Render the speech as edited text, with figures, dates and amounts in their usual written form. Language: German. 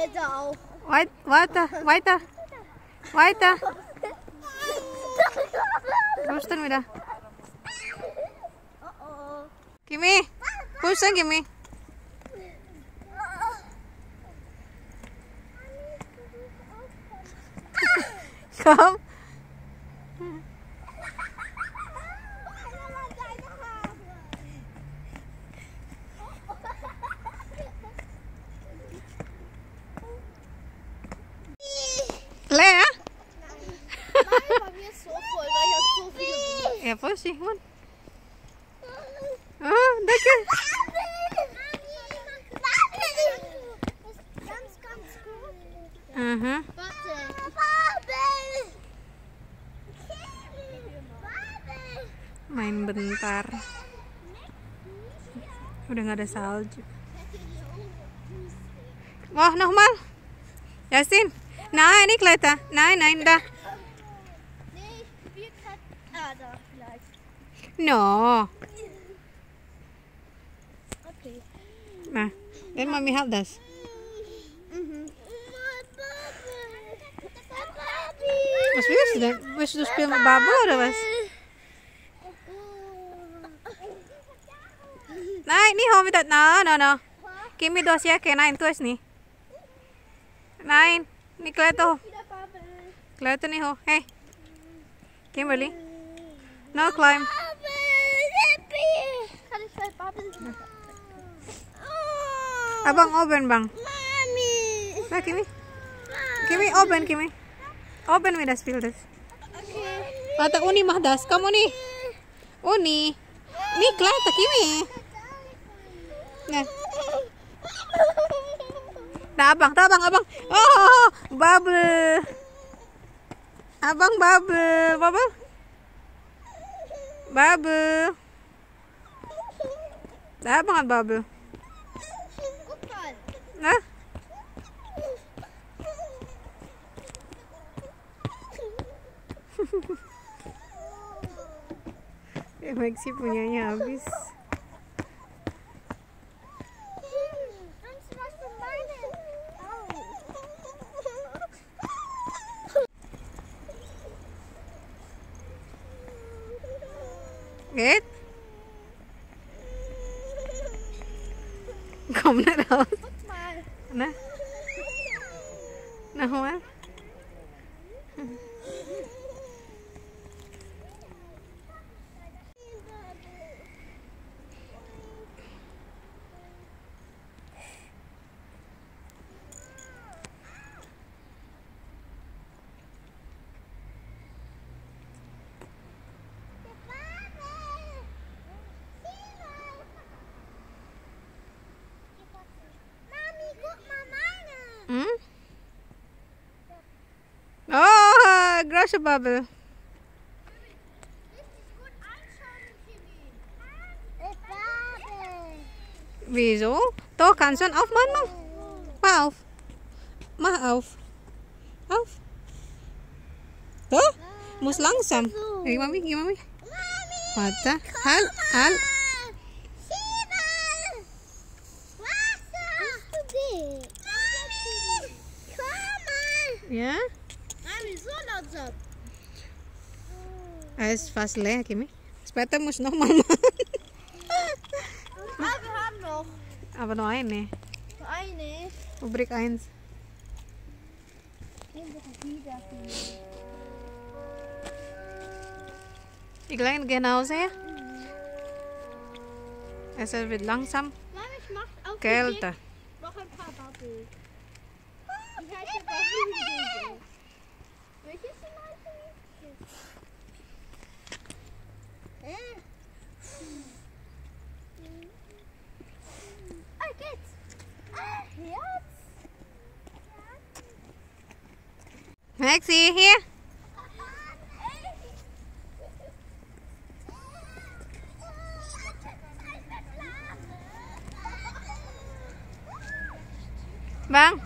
Kleider auch. Weiter, weiter, weiter. Wo ist denn wieder? Kimi, wo ist denn Kimi? Komm. Leer? Nein, bei mir ist so voll, weil ich habe so viel. Ja, vorsichtig, Mann. Oh, danke. Ganz, ganz gut. Aha. Warte. Main bentar. Udah nggak ada salju. Wah, nochmal. Yasin. Nein, nicht weiter. Nein, nein, da. Nee, ich probiere gerade. Da vielleicht. No. Okay. Nah, then Mami help das. Was willst du denn? Willst du spielen mit Bubble oder was? Nein, nicht hol wieder. No. Gib mir das ja, nein, tu es nicht. Nein, nicht klettern. Klettern nicht hoch. Hey, Kimberly. No climb. Kann ich bei Bubble? Abang open bang. Mami. Nah, Kimi open, Kimi. Open with das Spiel das. Okay. Warte, Uni mach das. Komm, Uni. Uni. Nicht klettern, Kimi. Nah. Nah, abang. Oh, bubble. Abang bubble. Da abang at bubble. Guck mal. Nah. Maxi punyanya habis. Geht? Komm nicht raus. Guck mal. Na? Nochmal? Hm? Oh, große Bubble. Wieso? Doch, kannst du aufmachen? Mach auf. Mach auf. Auf. Doch, muss langsam. Geh Mami. Warte. Halt. Ja? Mami, so langsam. Er ist fast leer, Kimi. Später muss noch mal machen. Ah, wir haben noch Aber nur eine. eine. Rubrik 1. Die Kleinen gehen nach Hause. Es wird langsam Mami, ich mach auf kälter. noch ein paar Bubbles. Ich heiße Bubble. Welches sind geht's. Jetzt. Maxi, hier. Bang.